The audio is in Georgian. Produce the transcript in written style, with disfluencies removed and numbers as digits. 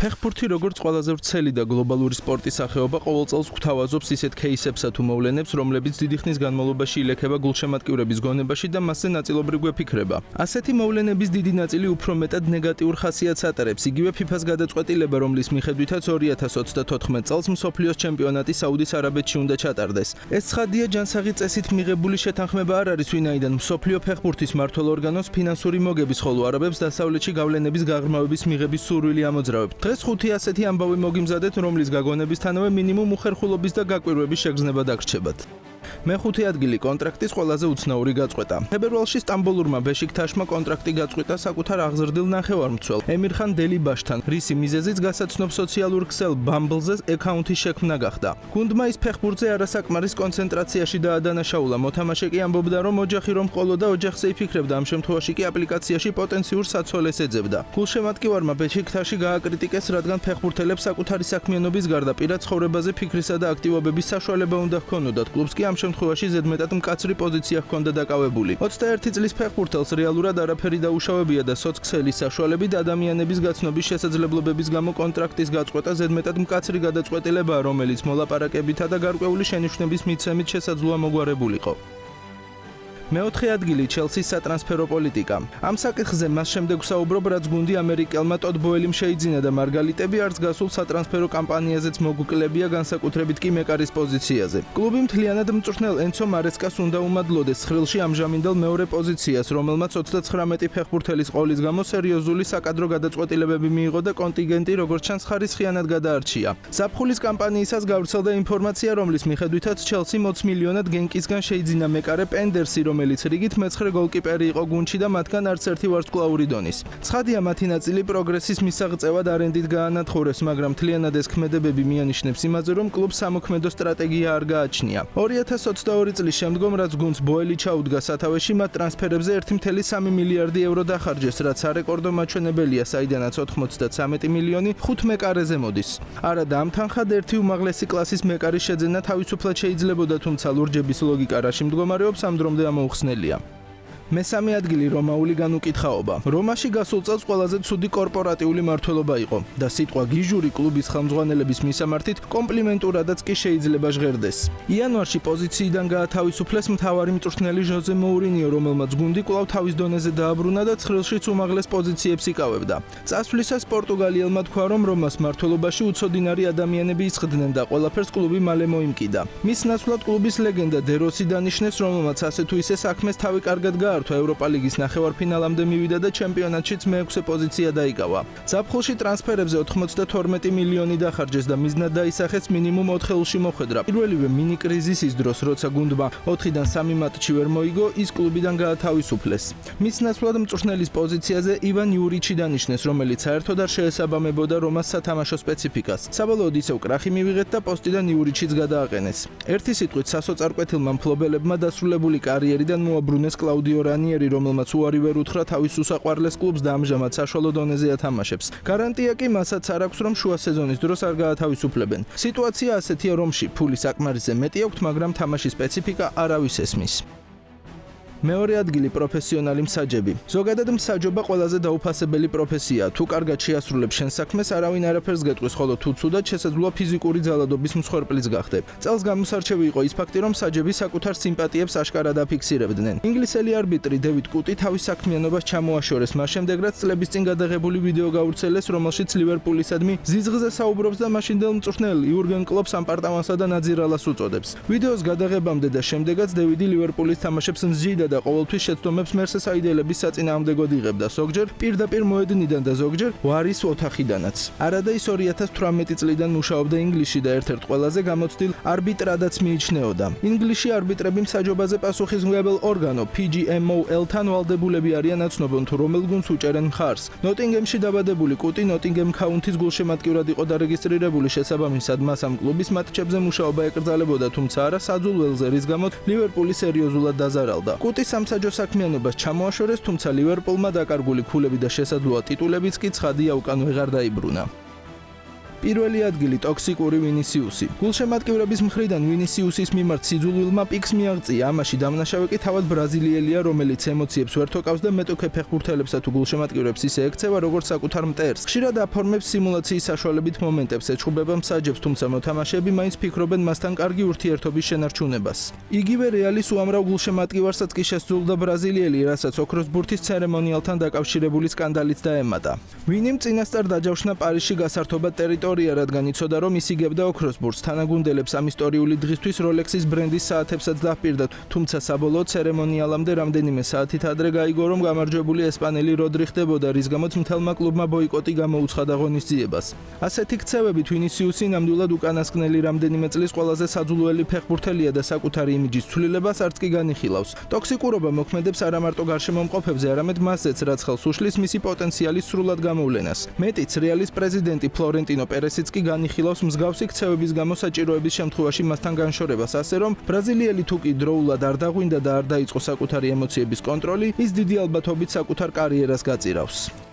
ფეხბურთი როგორც ყველაზე ვრცელი და გლობალური სპორტის სახეობა ყოველ წელს გვთავაზობს ისეთ кейსებსა თუ მოვლენებს, რომლებიც დიდი ხნის განმავლობაში ილექება გულშემატკივრების გონებაში და მასზე ნაწილობრივ გვეფიქრება. ასეთი მოვლენების დიდი ნაწილი უფრო მეტად ნეგატიურ ხასიათს ატარებს. იგივე FIFA-ს გადაწყვეტილება, რომლის მიხედვითაც 2034 წელს მსოფლიოს ჩემპიონატი საუდის არაბეთში უნდა ჩატარდეს. ეს ცხადია, ჯანსაღი წესით მიღებული შეთანხმება არ არის, ვინაიდან მსოფლიო ფეხბურთის მმართველ ორგანოს ფინანსური მოგების, ხოლო არაბებს დასავლეთში გავლენების გაღრმავების მიღების სურვილი ამოძრავებთ. დღეს 5 ასეთი ამბავი მოგიმზადეთ, რომლის გაგონებისთანავე მინიმუმ უხერხულობის და გაკვირვების შეგრძნება დაგრჩებათ. მეხუთე ადგილი კონტრაქტის ყველაზე უცნაური გაწყვეტა. თებერვალში სტამბოლურმა ბეშიქტაშმა კონტრაქტი გაწყვიტა საკუთარ აღზრდილ ნახევარმცველ ემირხან დელიბაშთან, რისი მიზეზიც გასაცნობ სოციალურ ქსელ ბამბლზე აკაუნთის შექმნა გახდა. გუნდმა ის ფეხბურთზე არასაკმარის კონცენტრაციაში დაადანაშაულა. მოთამაშე კი ამბობდა, რომ ოჯახი რომ ყოლო და ოჯახზე იფიქრებდა, ამ შემთხვევაში კი აპლიკაციაში პოტენციურ საცოლეს ეძებდა. გულშემატკივარმა ბეშიქტაში გააკრიტიკეს, რადგან ფეხბურთელებს საკუთარი საქმიანობის გარდა პირად ცხოვრებაზე ფიქრისა და აქტივობების საშუალება უნდა ჰქონოდათ. კლუბს კი ამ შემთხვევაში ზედმეტად მკაცრი პოზიცია ჰქონდა დაკავებული. 21 წლის ფეხბურთელს რეალურად არაფერი დაუშავებია და სოცქსელის საშუალებით ადამიანების გაცნობის შესაძლებლობების გამო კონტრაქტის გაწყვეტა ზედმეტად მკაცრი გადაწყვეტილებაა, რომელიც მოლაპარაკებითა და გარკვეული შენიშვნების მიცემით შესაძლოა მოგვარებულიყო. მეოთხე ადგილი ჩელსის სატრანსფერო პოლიტიკა. ამ საკითხზე მას შემდეგ ვსაუბრობ, რაც გუნდი ამერიკელმა ტოდ ბოელიმ შეიძინა და მარგალიტები არც გასულ სატრანსფერო კამპანიაზეც მოგვიკლებია, განსაკუთრებით კი მეკარის პოზიციაზე. კლუბი მთლიანად მწვრთნელ ენცო მარესკას უნდა უმადლოდეს ცხრილში ამჟამინდელ მეორე პოზიციას, რომელმაც 39 ფეხბურთელის ყოლის გამო სერიოზული საკადრო გადაწყვეტილებები მიიღო და კონტინგენტი როგორც ჩანს ხარისხიანად გადაარჩია. ზაფხულის კამპანიისას გავრცელდა ინფორმაცია, რომლის მიხედვითაც ჩელსი 20 მილიონად გენკისგან შეიძინა მეკარე პენდერსი, რომელიც რიგით მეცხრე გოლკიპერი იყო გუნდში და მათგან არც ერთი ვარსკვლავური დონის. ცხადია, მათი ნაწილი პროგრესის მისაღწევად არენდით გაანადგურეს, მაგრამ მთლიანად ეს ქმედებები მიანიშნებს იმაზე, რომ კლუბს სამოქმედო სტრატეგია არ გააჩნია. 2022 წლის შემდგომ, რაც გუნდს ბოელი ჩაუდგა სათავეში, მათ ტრანსფერებზე 1.3 მილიარდი ევრო დახარჯეს, რაც არეკორდო მაჩვენებელია, საიდანაც 93 მილიონი 5 მეკარეზე მოდის. არადა ამ თანხად ერთი უმაღლესი კლასის მეკარის შეძენა თავისუფლად შეიძლებოდა, თუმცა ლურჯების ლოგიკა რაში მდგომარეობს, ამ დრომდე ამოუხსნელია. მესამე ადგილი რომაული განუკითხაობა. რომაში გასულ წელს ყველაზე ცუდი კორპორატიული მმართველობა იყო და სიტყვა გიჟური კლუბის ხელმძღვანელების მისამართით კომპლიმენტურადაც კი შეიძლება ჟღერდეს. იანვარში პოზიციიდან გაათავისუფლეს მთავარი მწვრთნელი ჟოზე მოურინიო, რომელმაც გუნდი კვლავ თავის დონეზე დააბრუნა და ცხრილშიც უმაღლეს პოზიციებს იკავებდა. წასვლისას პორტუგალიელმა თქვა, რომ რომას მმართველობაში უცოდინარი ადამიანები ისხდნენ და ყველაფერს კლუბი მალე მოიმკიდა. მის ნაცვლად კლუბის ლეგენდა დე როსი დანიშნეს, რომელმაც ასე თუ ისე საქმეს თავი კარგად ევროპა ლიგის ნახევარფინალამდე მივიდა და ჩემპიონატშიც მე-6 პოზიცია დაიკავა. ზაფხულში ტრანსფერებზე 92 მილიონი დახარჯეს და მიზნად დაისახეს მინიმუმ 4 ხელში მოხვედრა. პირველივე მინი კრიზისის დროს, როცა გუნდმა 4-დან 3 მატჩი ვერ მოიგო, ის კლუბიდან გაათავისუფლეს. მის ნაცვლად მწვრთნელის პოზიციაზე ივან იურიჩი დანიშნეს, რომელიც საერთოდ არ შეესაბამებოდა რომას სათამაშო სპეციფიკას. საბოლოოდ ისევ კრახი მივიღეთ და პოსტიდან იურიჩიც გადააყენეს. ერთი სიტყვით, სასოწარკვეთილმა მფლობელებმა დასრულებული კარიერიდან მოაბრუნეს კლაუდიო რანიერი, რომელმაც უარი ვერ უთხრა თავის უსაყვარლეს კლუბს და ამჟამად საშუალო დონეზე ათამაშებს. გარანტია კი მასაც არ აქვს, რომ შუა სეზონის დროს არ გაათავისუფლებენ. სიტუაცია ასეთია, რომში ფული საკმარისზე მეტი აქვთ, მაგრამ თამაშის სპეციფიკა არავის ესმის. მეორე ადგილი პროფესიონალი მსაჯები. ზოგადად მსაჯობა ყველაზე დაუფასებელი პროფესია. თუ კარგად შეასრულებ შენ საქმეს, არავინ არაფერს გეტყვის, ხოლო თუ ცუდად შესაძლოა ფიზიკური ძალადობის მსხვერპლიც გახდე. წელს გამოსარჩევი იყო ის ფაქტი, რომ მსაჯები საკუთარ სიმპათიებს აშკარად აფიქსირებდნენ. ინგლისელი არბიტრი დევიდ კუტი თავის საქმიანობას ჩამოაშორეს, მას შემდეგ რაც წლების წინ გადაღებული ვიდეო გავრცელეს, რომელშიც ლივერპულისადმი ზიზღზე საუბრობს და მაშინდელ მწვრთნელ იურგენ კლოპს ამპარტავანსა და ნაძირალას უწოდებს. ვიდეოს გადაღებამდე და შემდეგაც დევიდი ლივერპულის თამაშებს მზჯიდა და ყოველთვის შეცდომებს მერსესაიდელების საწინააღმდეგოდ იღებდა, ზოგჯერ პირდაპირ მოედნიდან და ზოგჯერ ვარის ოთახიდანაც. არადა ის 2018 წლიდან მუშაობდა ინგლისში და ერთ-ერთ ყველაზე გამოცდილ არბიტრადაც მიიჩნეოდა. ინგლისში არბიტრები მსაჯობაზე პასუხისმგებელ ორგანო PGMOL-თან ვალდებულები არიან აცნობონ თუ რომელ გუნდს უჭერენ მხარს. ნოტინგემში დაბადებული კუტი ნოტინგემ ქაუნთის გულშემატკივრად იყო დარეგისტრირებული, შესაბამისად მას ამ კლუბის მატჩებზე მუშაობა ეკრძალებოდა, თუმცა არა საძულ ველზე, რის გამოც ლივერპული სერიოზულად დაზარალდა. კუტი სამსაჯო საქმიანობას ჩამოაშორეს, თუმცა ლივერპულმა დაკარგული ფულები და შესაძლოა ტიტულებიც კი ცხადია უკან ვეღარ დაიბრუნა. პირველი ადგილი ტოქსიკური ვინისიუსი. გულშემატკივრების მხრიდან ვინისიუსის მიმართ სიძულვილმა პიკს მიაღწია, ამაში დამნაშავე კი თავად ბრაზილიელია, რომელიც ემოციებს ვერ თოკავს და მეტოქე ფეხბურთელებსა თუ გულშემატკივრებს ისე ექცევა, როგორც საკუთარ მტერს. ხშირად აფორმებს სიმულაციის საშუალებით მომენტებს, ეჩხუბება მსაჯებს, თუმცა მოთამაშეები მაინც ფიქრობენ მასთან კარგი ურთიერთობის შენარჩუნებას. იგივე რეალის უამრავ გულშემატკივარსაც კი შესძულდა ბრაზილიელი, რასაც ოქროს ბურთის ცერემონიალთან დაკავშირებული სკანდალიც დაემატა. ვინიმ წინასწარ დაჯავშნა პარიზში გასართობად ტერიტორია, რადგან იცოდა, რომ ის იგებდა ოქროს ბურთს. თანაგუნდელებს ამ ისტორიული დღისთვის როლექსის ბრენდის საათებსაც დაჰპირდათ, თუმცა საბოლოოდ ცერემონიალამდე რამდენიმე საათით ადრე გაიგო, რომ გამარჯვებული ესპანელი როდრი ხდებოდა, რის გამოც მთელმა კლუბმა ბოიკოტი გამოუცხადა ღონისძიებას. ასეთი ქცევებით ვინისიუსი ნამდვილად უკანასკნელი რამდენიმე წლის ყველაზე საძულველი ფეხბურთელია და საკუთარი იმიჯის ცვლილებას არც კი განიხილავს. ტოქსიკურობა მოქმედებს არა მარტო გარშემომყოფებზე, არამედ მასზეც, რაც ხელს უშლის მისი პოტენციალის სრულად გამოვლენას. მეტიც, რეალის პრეზიდენტი ფლორენტინო პერესიც კი განიხილავს მსგავსი ქცევების გამო საჭიროების შემთხვევაში მასთან განშორებას, ასე რომ ბრაზილიელი თუ კი დროულად არ დაღვინდა და არ დაიწყო საკუთარი ემოციების კონტროლი, ის დიდი ალბათობით საკუთარ კარიერას გაწირავს.